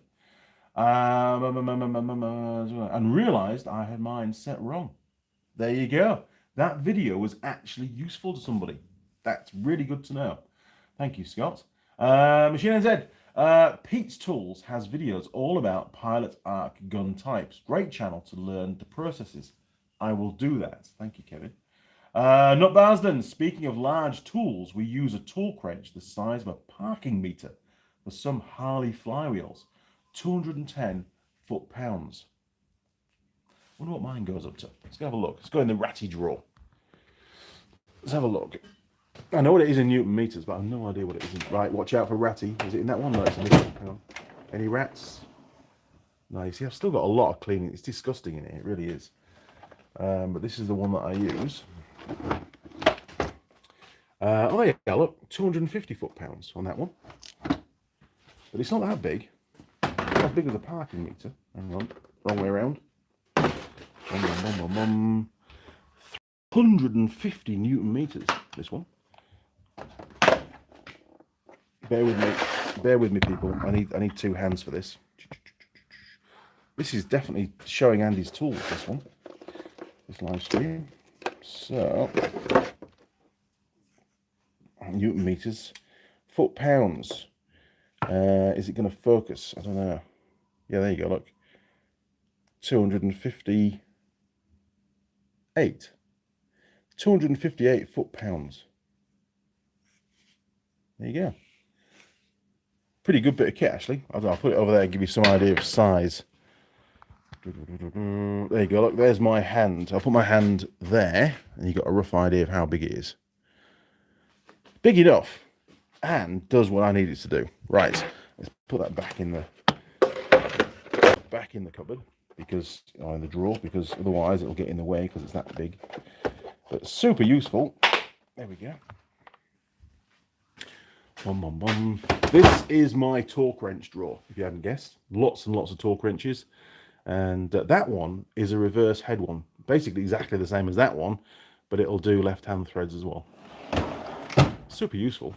And realised I had mine set wrong. There you go. That video was actually useful to somebody. That's really good to know. Thank you, Scott. Machine NZ. Pete's Tools has videos all about pilot arc gun types. Great channel to learn the processes. I will do that. Thank you, Kevin. Not Barsden. Speaking of large tools, we use a tool wrench the size of a parking meter for some Harley flywheels. 210 foot-pounds. Wonder what mine goes up to. Let's go have a look. Let's go in the ratty drawer. Let's have a look. I know what it is in Newton meters, but I have no idea what it is in. Right, watch out for ratty. Is it in that one? No, it's in this one. Hang on. Any rats? No, you see, I've still got a lot of cleaning. It's disgusting in here. It really is. But this is the one that I use. Oh, there you go. Look, 250 foot-pounds on that one. But it's not that big. It's as big as a parking meter. Hang on. Wrong way around. 150 Newton meters, this one. Bear with me, people. I need two hands for this. This is definitely showing Andy's tools, this one. This live stream. So, Newton meters, foot-pounds. Is it going to focus? I don't know. Yeah, there you go, look. 258. 258 foot-pounds. There you go. Pretty good bit of kit, actually. I'll put it over there and give you some idea of size. There you go. Look, there's my hand. I'll put my hand there, and you've got a rough idea of how big it is. Big enough, and does what I need it to do. Right. Let's put that back in the cupboard, because in the drawer, because otherwise it'll get in the way because it's that big. But super useful. There we go. This is my torque wrench drawer, if you haven't guessed. Lots and lots of torque wrenches. And that one is a reverse head one. Basically exactly the same as that one, but it'll do left-hand threads as well. Super useful.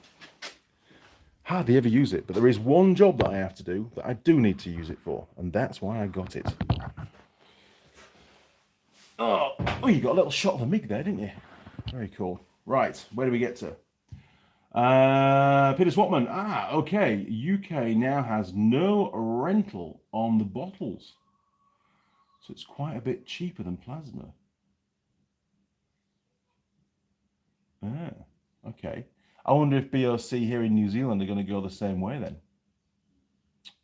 Hardly ever use it, but there is one job that I have to do that I do need to use it for, and that's why I got it. Oh, you got a little shot of a MiG there, didn't you? Very cool. Right, where do we get to? Peter Swatman. Okay. UK now has no rental on the bottles, so it's quite a bit cheaper than plasma. Okay. I wonder if BOC here in New Zealand are going to go the same way then,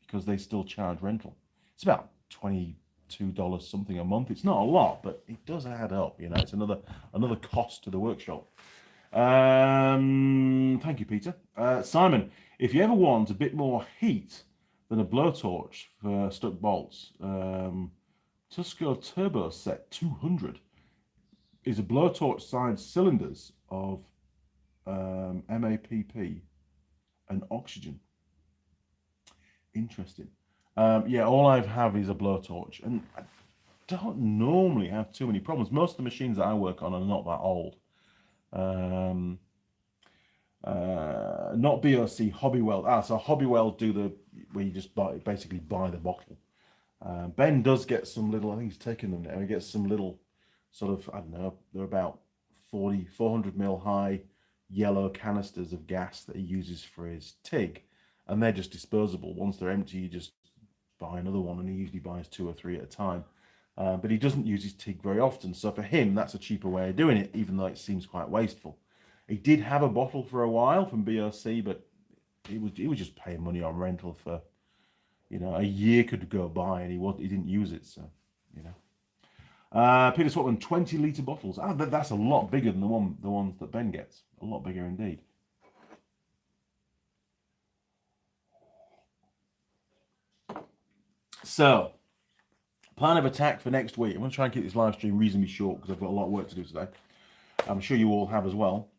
because they still charge rental. It's about $22 something a month. It's not a lot, but it does add up. You know, it's another cost to the workshop. Thank you, Peter. Simon, if you ever want a bit more heat than a blowtorch for stuck bolts, Tusco Turbo Set 200 is a blowtorch size cylinders of MAPP and oxygen. Interesting. Yeah, all I have is a blowtorch, and I don't normally have too many problems. Most of the machines that I work on are not that old. Not BOC, Hobbywell. So Hobbywell do the where you just basically buy the bottle. Ben does get some little, I think he's taken them now, he gets some little sort of, I don't know, they're about 400 mil high yellow canisters of gas that he uses for his TIG, and they're just disposable. Once they're empty, you just buy another one, and he usually buys 2 or 3 at a time. But he doesn't use his TIG very often, so for him that's a cheaper way of doing it, even though it seems quite wasteful. He did have a bottle for a while from BOC, but he was just paying money on rental for, you know, a year could go by and he didn't use it, so, you know. Peter Swatman, 20-litre bottles. That's a lot bigger than the ones that Ben gets. A lot bigger indeed. So, plan of attack for next week. I'm going to try and keep this live stream reasonably short because I've got a lot of work to do today. I'm sure you all have as well.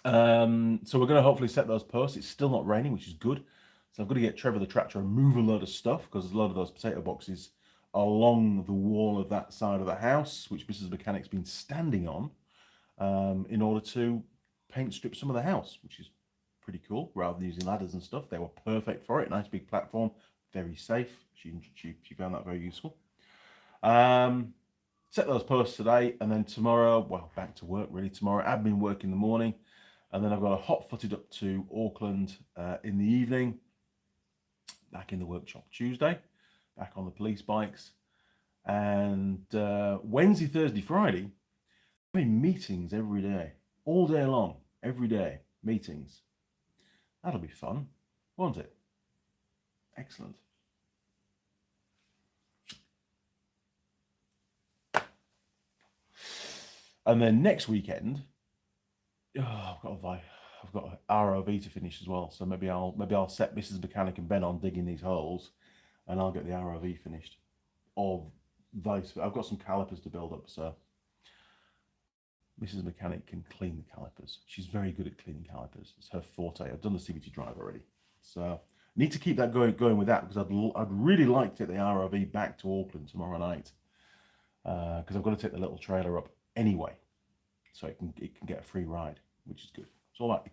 So we're going to hopefully set those posts. It's still not raining, which is good. So I've got to get Trevor the tractor and move a load of stuff, because a lot of those potato boxes are along the wall of that side of the house, which Mrs. Mechanic's been standing on, in order to paint strip some of the house, which is pretty cool, rather than using ladders and stuff. They were perfect for it. Nice big platform, very safe. She found that very useful. Set those posts today, and then tomorrow, well, back to work really tomorrow. Admin work in the morning, and then I've got a hot-footed up to Auckland in the evening. Back in the workshop Tuesday, back on the police bikes. And Wednesday, Thursday, Friday, having meetings every day, all day long, every day, meetings. That'll be fun, won't it? Excellent. And then next weekend, I've got an ROV to finish as well. So maybe I'll set Mrs. Mechanic and Ben on digging these holes, and I'll get the ROV finished. Or vice versa. I've got some calipers to build up, so Mrs. Mechanic can clean the calipers. She's very good at cleaning calipers. It's her forte. I've done the CVT drive already, so need to keep that going with that, because I'd really like to take the ROV back to Auckland tomorrow night, because I've got to take the little trailer up anyway, so it can get a free ride, which is good. It's all that,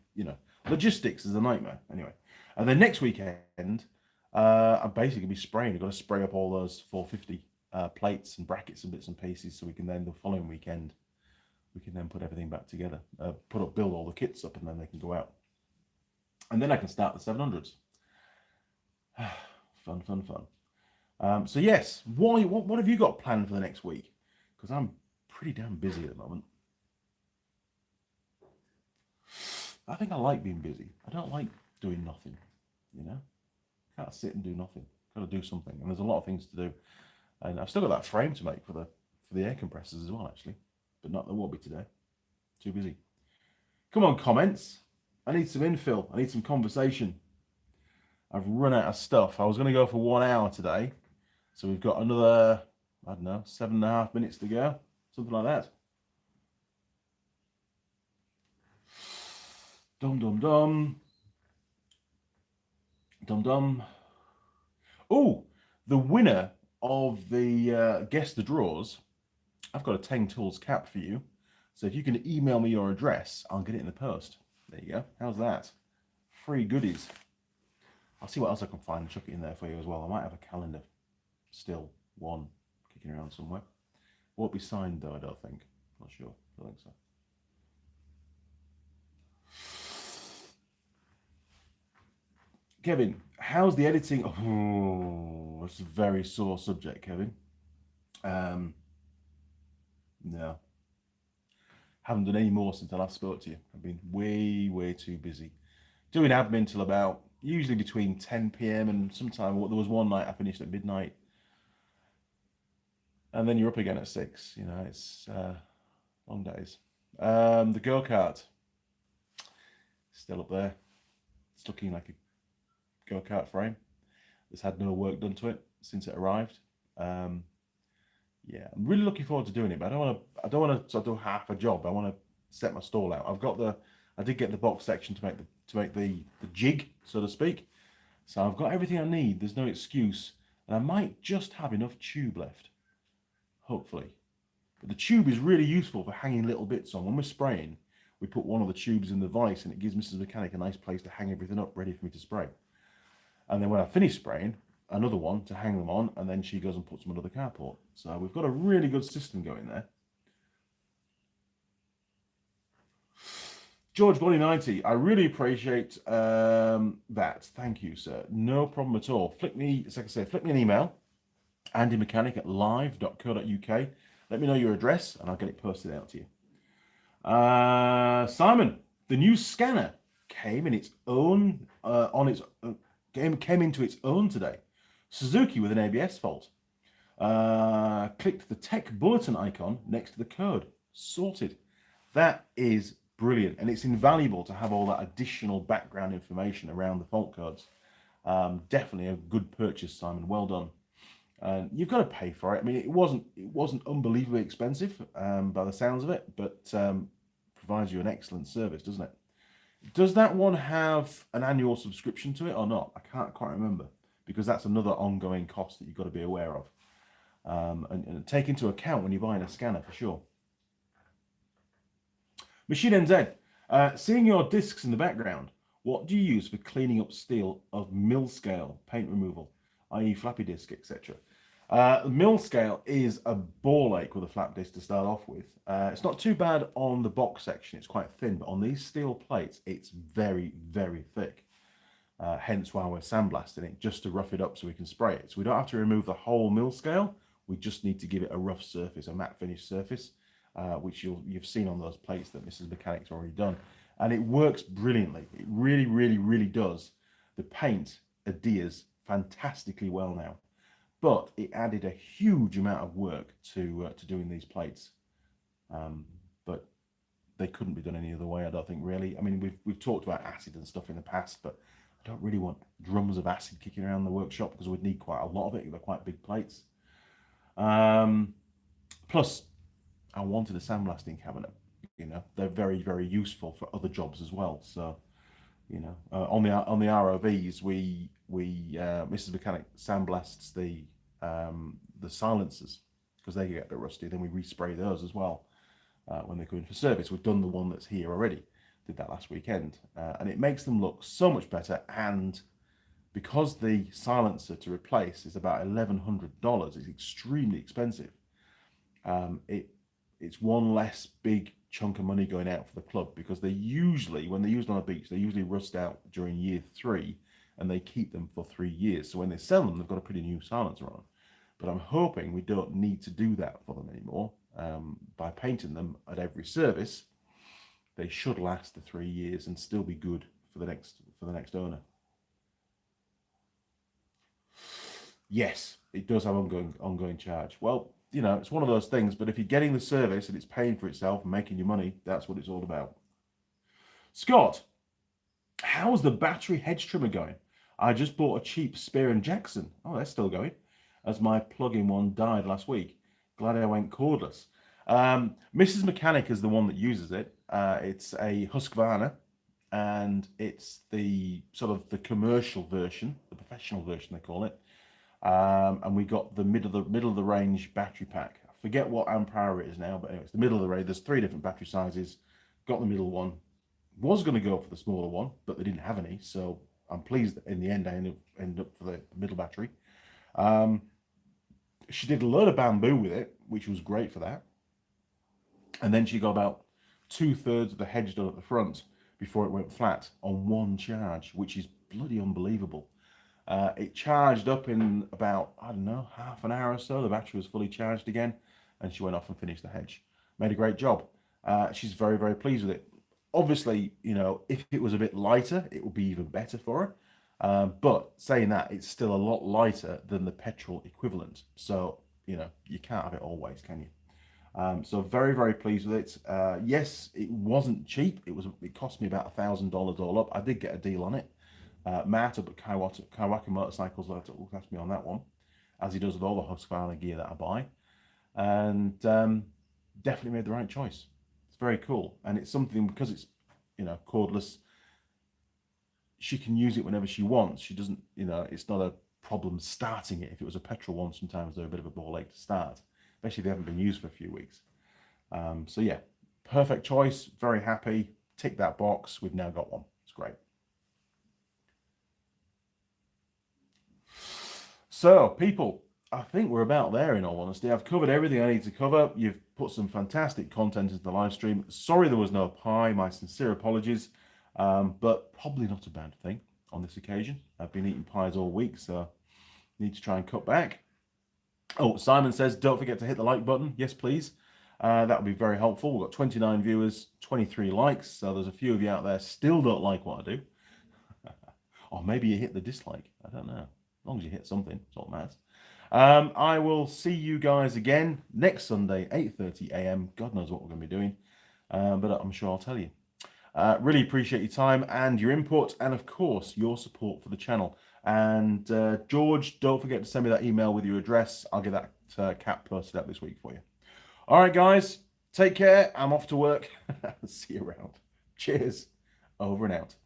logistics is a nightmare anyway. And then next weekend, I'm basically gonna be spraying. I've got to spray up all those 450 plates and brackets and bits and pieces, so we can then the following weekend we can then put everything back together, build all the kits up, and then they can go out. And then I can start the 700s. Fun. So yes, what have you got planned for the next week? Because I'm pretty damn busy at the moment. I think I like being busy. I don't like doing nothing, Can't sit and do nothing. Got to do something. And there's a lot of things to do. And I've still got that frame to make for the air compressors as well, actually. But there won't be today. Too busy. Come on, comments. I need some infill. I need some conversation. I've run out of stuff. I was going to go for 1 hour today. So we've got another, 7.5 minutes to go. Something like that. Dum. Oh, the winner of the Guess the Draws, I've got a 10 Tools cap for you. So if you can email me your address, I'll get it in the post. There you go. How's that? Free goodies. I'll see what else I can find and chuck it in there for you as well. I might have a calendar still, one kicking around somewhere. Won't be signed though, I don't think. Not sure. I don't think so. Kevin, how's the editing? Oh, it's a very sore subject, Kevin. No. Haven't done any more since I last spoke to you. I've been way too busy. Doing admin till about, usually between 10 p.m. and sometime, there was one night I finished at midnight. And then you're up again at 6, it's long days. The go-kart, still up there. It's looking like a go-kart frame. It's had no work done to it since it arrived. Yeah, I'm really looking forward to doing it, but I don't want to do half a job. I want to set my stall out. I did get the box section to make the jig, so to speak. So I've got everything I need. There's no excuse, and I might just have enough tube left, hopefully. But the tube is really useful for hanging little bits on. When we're spraying, we put one of the tubes in the vise, and it gives Mrs. Mechanic a nice place to hang everything up, ready for me to spray. And then when I finish spraying, another one to hang them on, and then she goes and puts them under the carport. So we've got a really good system going there. George Bonnie 90, I really appreciate that. Thank you, sir. No problem at all. Flick me an email, andymechanic@live.co.uk. Let me know your address, and I'll get it posted out to you. Simon, the new scanner came in its own came into its own today. Suzuki with an ABS fault. Clicked the tech bulletin icon next to the code. Sorted. That is brilliant, and it's invaluable to have all that additional background information around the fault codes. Definitely a good purchase, Simon. Well done. You've got to pay for it. I mean, it wasn't unbelievably expensive by the sounds of it, but provides you an excellent service, doesn't it? Does that one have an annual subscription to it or not? I can't quite remember, because that's another ongoing cost that you've got to be aware of, and take into account when you're buying a scanner for sure. Machine NZ, seeing your discs in the background, what do you use for cleaning up steel of mill scale paint removal, i.e. flappy disc, etc.? Mill scale is a ball ache with a flap disc to start off with. It's not too bad on the box section, it's quite thin, but on these steel plates, it's very, very thick. Hence why we're sandblasting it, just to rough it up so we can spray it. So we don't have to remove the whole mill scale, we just need to give it a rough surface, a matte finish surface, which you've seen on those plates that Mrs. Mechanic's already done. And it works brilliantly. It really, really, really does. The paint adheres fantastically well now. But it added a huge amount of work to doing these plates. But they couldn't be done any other way, I don't think, really. I mean, we've talked about acid and stuff in the past, but I don't really want drums of acid kicking around the workshop, because we'd need quite a lot of it. They're quite big plates. Plus, I wanted a sandblasting cabinet. You know, they're very, very useful for other jobs as well. So, you know, on the ROVs, Mrs. Mechanic sandblasts the silencers, because they get a bit rusty. Then we respray those as well when they come in for service. We've done the one that's here already. Did that last weekend, and it makes them look so much better. And because the silencer to replace is about $1,100, it's extremely expensive. It's one less big chunk of money going out for the club, because they usually, when they're used on a beach, they usually rust out during year 3, and they keep them for 3 years. So when they sell them, they've got a pretty new silencer on. But I'm hoping we don't need to do that for them anymore. By painting them at every service, they should last the 3 years and still be good for the next owner. Yes, it does have ongoing charge. Well, you know, it's one of those things, but if you're getting the service and it's paying for itself and making you money, that's what it's all about. Scott, how's the battery hedge trimmer going? I just bought a cheap Spear & Jackson. Oh, that's still going, as my plug-in one died last week. Glad I went cordless. Mrs. Mechanic is the one that uses it. It's a Husqvarna, and it's the sort of the commercial version, the professional version they call it. And we got the middle of the range battery pack. I forget what amp hour it is now, but anyway, it's the middle of the range. There's 3 different battery sizes. Got the middle one. Was going to go for the smaller one, but they didn't have any, so I'm pleased that in the end I ended up for the middle battery. She did a load of bamboo with it, which was great for that. And then she got about 2/3 of the hedge done at the front before it went flat on one charge, which is bloody unbelievable. It charged up in about, I don't know, half an hour or so. The battery was fully charged again, and she went off and finished the hedge. Made a great job. She's very, very pleased with it. Obviously, you know, if it was a bit lighter, it would be even better for her. But saying that, it's still a lot lighter than the petrol equivalent. So, you know, you can't have it always, can you? So very, very pleased with it. Yes, it wasn't cheap. It cost me about $1,000 all up. I did get a deal on it. Matt up at Kawaka Motorcycles looked after me on that one, as he does with all the Husqvarna gear that I buy. And definitely made the right choice. It's very cool. And it's something, because it's, you know, cordless, she can use it whenever she wants. She doesn't, you know, it's not a problem starting it. If it was a petrol one, sometimes they're a bit of a ball ache to start, especially if they haven't been used for a few weeks. So yeah, perfect choice. Very happy. Tick that box. We've now got one. It's great. So, people, I think we're about there, in all honesty. I've covered everything I need to cover. You've put some fantastic content into the live stream. Sorry there was no pie. My sincere apologies. But probably not a bad thing on this occasion. I've been eating pies all week, so need to try and cut back. Oh, Simon says, don't forget to hit the like button. Yes, please. That would be very helpful. We've got 29 viewers, 23 likes. So there's a few of you out there still don't like what I do. Or maybe you hit the dislike. I don't know. As long as you hit something, it's all that matters. I will see you guys again next Sunday, 8:30 a.m. God knows what we're going to be doing, but I'm sure I'll tell you. Really appreciate your time and your input, and of course your support for the channel. And George, don't forget to send me that email with your address. I'll get that cap posted up this week for you. All right, guys, take care. I'm off to work. See you around. Cheers. Over and out.